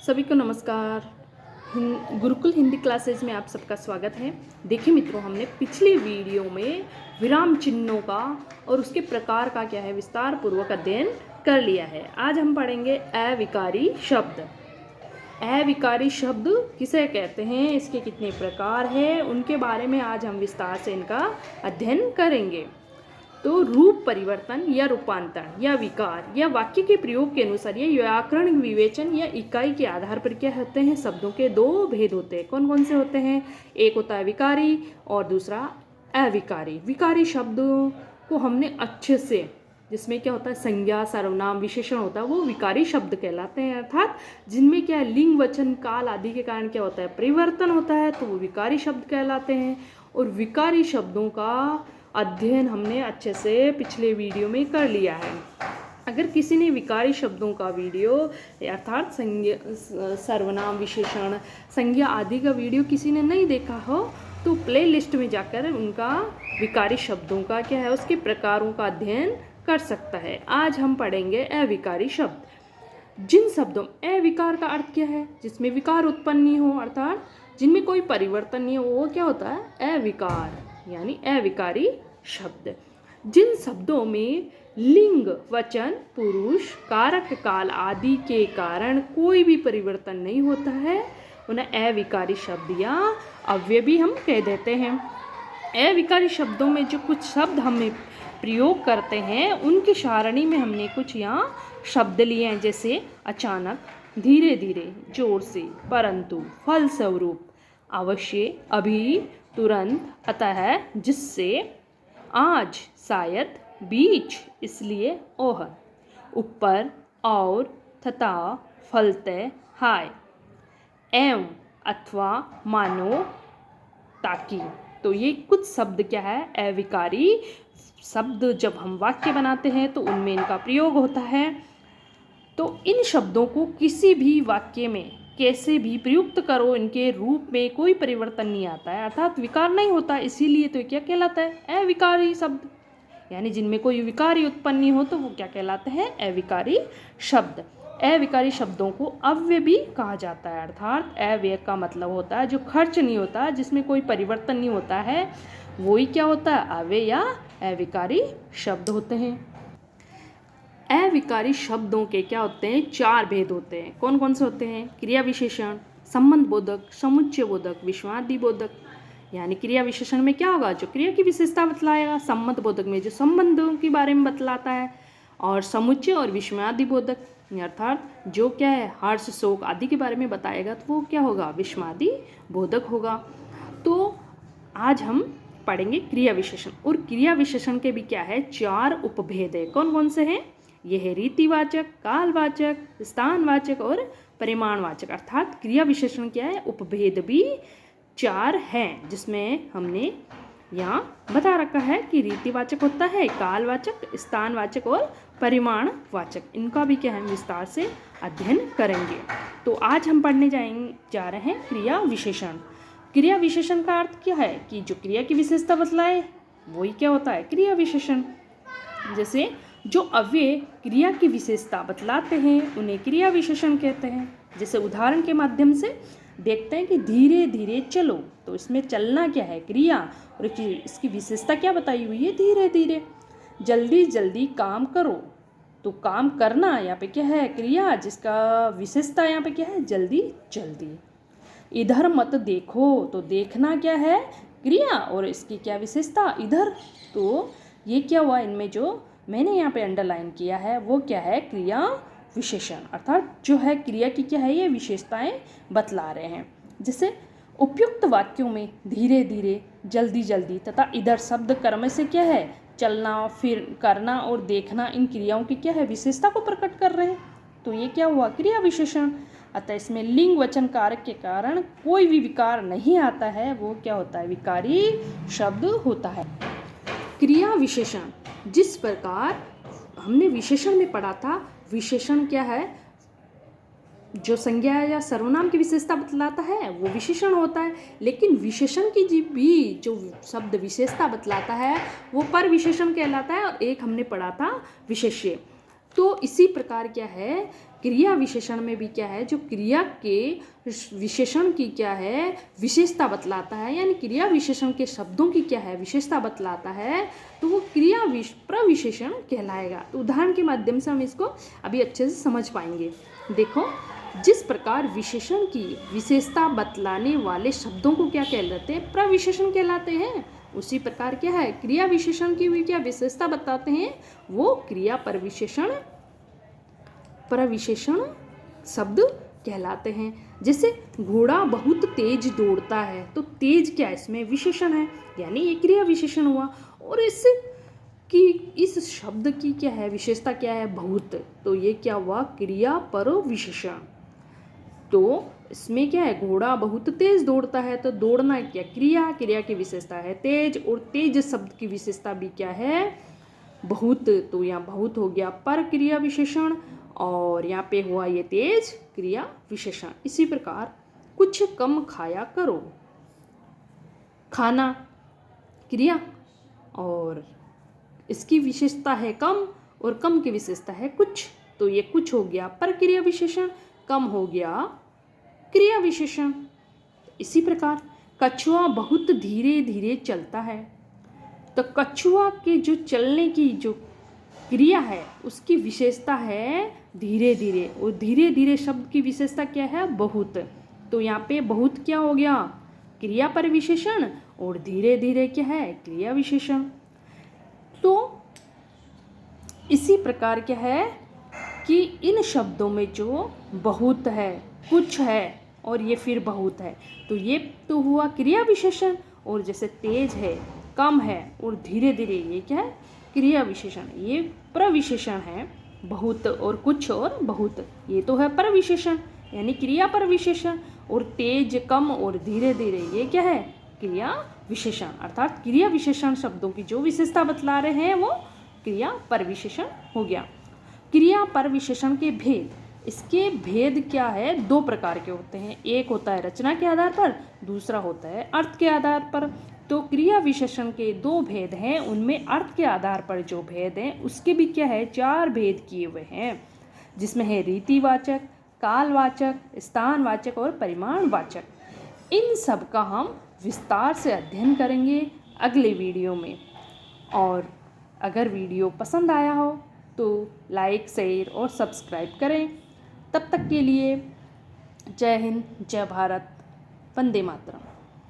सभी को नमस्कार। गुरुकुल हिंदी क्लासेज में आप सबका स्वागत है। देखिए मित्रों, हमने पिछली वीडियो में विराम चिन्हों का और उसके प्रकार का क्या है विस्तार पूर्वक अध्ययन कर लिया है। आज हम पढ़ेंगे अविकारी शब्द। अविकारी शब्द किसे कहते हैं, इसके कितने प्रकार हैं, उनके बारे में आज हम विस्तार से इनका अध्ययन करेंगे। तो रूप परिवर्तन या रूपांतरण या विकार या वाक्य के प्रयोग के अनुसार या व्याकरण विवेचन या इकाई के आधार पर क्या होते हैं, शब्दों के दो भेद होते हैं। कौन कौन से होते हैं? एक होता है विकारी और दूसरा अविकारी। विकारी शब्दों को हमने अच्छे से, जिसमें क्या होता है संज्ञा सर्वनाम विशेषण होता है, वो विकारी शब्द कहलाते हैं। अर्थात जिनमें क्या है लिंग वचन काल आदि के कारण क्या होता है परिवर्तन होता है, तो वो विकारी शब्द कहलाते हैं। और विकारी शब्दों का अध्ययन हमने अच्छे से पिछले वीडियो में कर लिया है। अगर किसी ने विकारी शब्दों का वीडियो अर्थात संज्ञा सर्वनाम विशेषण संज्ञा आदि का वीडियो किसी ने नहीं देखा हो, तो प्ले लिस्ट में जाकर उनका विकारी शब्दों का क्या है उसके प्रकारों का अध्ययन कर सकता है। आज हम पढ़ेंगे अविकारी शब्द। जिन शब्दों अविकार का अर्थ क्या है, जिसमें विकार उत्पन्न नहीं हो, अर्थात जिनमें कोई परिवर्तन नहीं हो, वो क्या होता है अविकार यानी अविकारी शब्द। जिन शब्दों में लिंग वचन पुरुष कारक काल आदि के कारण कोई भी परिवर्तन नहीं होता है, उन्हें अविकारी शब्द या अव्यय भी हम कह देते हैं। अविकारी शब्दों में जो कुछ शब्द हमें प्रयोग करते हैं, उनकी सारणी में हमने कुछ यहाँ शब्द लिए हैं, जैसे अचानक, धीरे धीरे, जोर से, परंतु, फलस्वरूप, अवश्य, अभी, तुरंत, अतः, जिससे, आज, शायद, बीच, इसलिए, ओह, ऊपर, और, तथा, फलतः, हाय, एवं, अथवा, मानो, ताकि। तो ये कुछ शब्द क्या है अविकारी शब्द। जब हम वाक्य बनाते हैं तो उनमें इनका प्रयोग होता है। तो इन शब्दों को किसी भी वाक्य में कैसे भी प्रयुक्त करो, इनके रूप में कोई परिवर्तन नहीं आता है, अर्थात विकार नहीं होता, इसीलिए तो क्या कहलाता है अविकारी शब्द। यानी जिनमें कोई विकार उत्पन्न नहीं हो तो वो क्या कहलाते हैं अविकारी शब्द। अविकारी शब्दों को अव्यय भी कहा जाता है, अर्थात अव्यय का मतलब होता है जो खर्च नहीं होता, जिसमें कोई परिवर्तन नहीं होता है, वही क्या होता है अव्यय या अविकारी शब्द होते हैं। अविकारी शब्दों के क्या होते हैं चार भेद होते हैं। कौन कौन से होते हैं? क्रिया विशेषण, संबंध बोधक, समुच्चय बोधक, विषमादि बोधक। यानी क्रिया विशेषण में क्या होगा, जो क्रिया की विशेषता बतलाएगा, संबंध बोधक में जो संबंधों के बारे में बतलाता है, और समुच्चय और विषमादि बोधक अर्थात जो क्या है हर्ष शोक आदि के बारे में बताएगा, तो वो क्या होगा विषमादि बोधक होगा। तो आज हम पढ़ेंगे क्रिया विशेषण। और क्रिया विशेषण के भी क्या है चार उपभेद है। कौन कौन से हैं? यह है रीतिवाचक, कालवाचक, स्थानवाचक और परिमाणवाचक। अर्थात क्रिया विशेषण क्या है उपभेद भी चार हैं, जिसमें हमने यहाँ बता रखा है कि रीतिवाचक होता है, कालवाचक, स्थानवाचक और परिमाणवाचक। इनका भी क्या है विस्तार से अध्ययन करेंगे। तो आज हम पढ़ने जा रहे हैं क्रिया विशेषण। क्रिया विशेषण का अर्थ क्या है कि जो क्रिया की विशेषता बतलाए वही क्या होता है क्रिया विशेषण। जैसे जो अव्यय क्रिया की विशेषता बतलाते हैं उन्हें क्रिया विशेषण कहते हैं। जैसे उदाहरण के माध्यम से देखते हैं कि धीरे धीरे चलो, तो इसमें चलना क्या है क्रिया, और इसकी विशेषता क्या बताई हुई है धीरे धीरे। जल्दी जल्दी काम करो, तो काम करना यहाँ पे क्या है क्रिया, जिसका विशेषता यहाँ पे क्या है जल्दी जल्दी। इधर मत देखो, तो देखना क्या है क्रिया, और इसकी क्या विशेषता इधर। तो ये क्या हुआ, इनमें जो मैंने यहाँ पे अंडरलाइन किया है वो क्या है क्रिया विशेषण, अर्थात जो है क्रिया की क्या है ये विशेषताएं बतला रहे हैं। जैसे उपयुक्त वाक्यों में धीरे धीरे, जल्दी जल्दी तथा इधर शब्द कर्म से क्या है चलना, फिर करना और देखना, इन क्रियाओं की क्या है विशेषता को प्रकट कर रहे हैं। तो ये क्या हुआ क्रिया विशेषण। अतः इसमें लिंग वचन कारक के कारण कोई भी विकार नहीं आता है, वो क्या होता है विकारी शब्द होता है। क्रिया विशेषण, जिस प्रकार हमने विशेषण में पढ़ा था, विशेषण क्या है जो संज्ञा या सर्वनाम की विशेषता बतलाता है वो विशेषण होता है, लेकिन विशेषण की भी जो शब्द विशेषता बतलाता है वो पर विशेषण कहलाता है, और एक हमने पढ़ा था विशेष्य। तो इसी प्रकार क्या है क्रिया विशेषण में भी क्या है, जो क्रिया के विशेषण की क्या है विशेषता बतलाता है, यानी क्रिया विशेषण के शब्दों की क्या है विशेषता बतलाता है, तो वो क्रिया प्रविशेषण कहलाएगा। तो उदाहरण के माध्यम से हम इसको अभी अच्छे से समझ पाएंगे। देखो, जिस प्रकार विशेषण की विशेषता बतलाने वाले शब्दों को क्या कहलाते हैं, प्रविशेषण कहलाते हैं, उसी प्रकार क्या है क्रिया विशेषण की भी क्या विशेषता बताते हैं, वो क्रिया प्रविशेषण शब्द कहलाते हैं। जैसे घोड़ा बहुत तेज दौड़ता है, तो तेज क्या इसमें विशेषण है, यानी ये क्रिया विशेषण हुआ। और इस शब्द की क्या है विशेषता क्या है, बहुत, तो ये क्या हुआ क्रिया प्रविशेषण। तो इसमें क्या है, घोड़ा बहुत तेज दौड़ता है, तो दौड़ना क्या क्रिया की विशेषता है तेज, और तेज शब्द की विशेषता भी क्या है बहुत, तो यहाँ बहुत हो गया पर क्रिया विशेषण, और यहाँ पे हुआ ये तेज क्रिया विशेषण। इसी प्रकार कुछ कम खाया करो, खाना क्रिया, और इसकी विशेषता है कम, और कम की विशेषता है कुछ, तो ये कुछ हो गया पर क्रिया विशेषण, कम हो गया क्रिया विशेषण। इसी प्रकार कछुआ बहुत धीरे धीरे चलता है, तो कछुआ के जो चलने की जो क्रिया है उसकी विशेषता है धीरे धीरे, और धीरे धीरे शब्द की विशेषता क्या है बहुत, तो यहाँ पे बहुत क्या हो गया क्रिया पर विशेषण, और धीरे धीरे क्या है क्रिया विशेषण। तो इसी प्रकार क्या है कि इन शब्दों में जो बहुत है, कुछ है और ये फिर बहुत है, तो ये तो हुआ क्रिया विशेषण, और जैसे तेज है, कम है और धीरे धीरे ये क्या है क्रिया विशेषण, ये प्रविशेषण है। बहुत और कुछ और बहुत, ये तो है प्रविशेषण यानी क्रिया प्रविशेषण, और तेज कम और धीरे धीरे ये क्या है क्रिया विशेषण, अर्थात क्रिया विशेषण शब्दों की जो विशेषता बतला रहे हैं वो क्रिया परविशेषण हो गया। क्रिया परविशेषण के भेद, इसके भेद क्या है, दो प्रकार के होते हैं, एक होता है रचना के आधार पर, दूसरा होता है अर्थ के आधार पर। तो क्रिया विशेषण के दो भेद हैं, उनमें अर्थ के आधार पर जो भेद हैं उसके भी क्या है 4 भेद किए हुए हैं, जिसमें है रीतिवाचक, कालवाचक, स्थानवाचक और परिमाणवाचक। इन सब का हम विस्तार से अध्ययन करेंगे अगले वीडियो में। और अगर वीडियो पसंद आया हो तो लाइक, शेयर और सब्सक्राइब करें। तब तक के लिए जय हिंद, जय भारत, वंदे मातरम।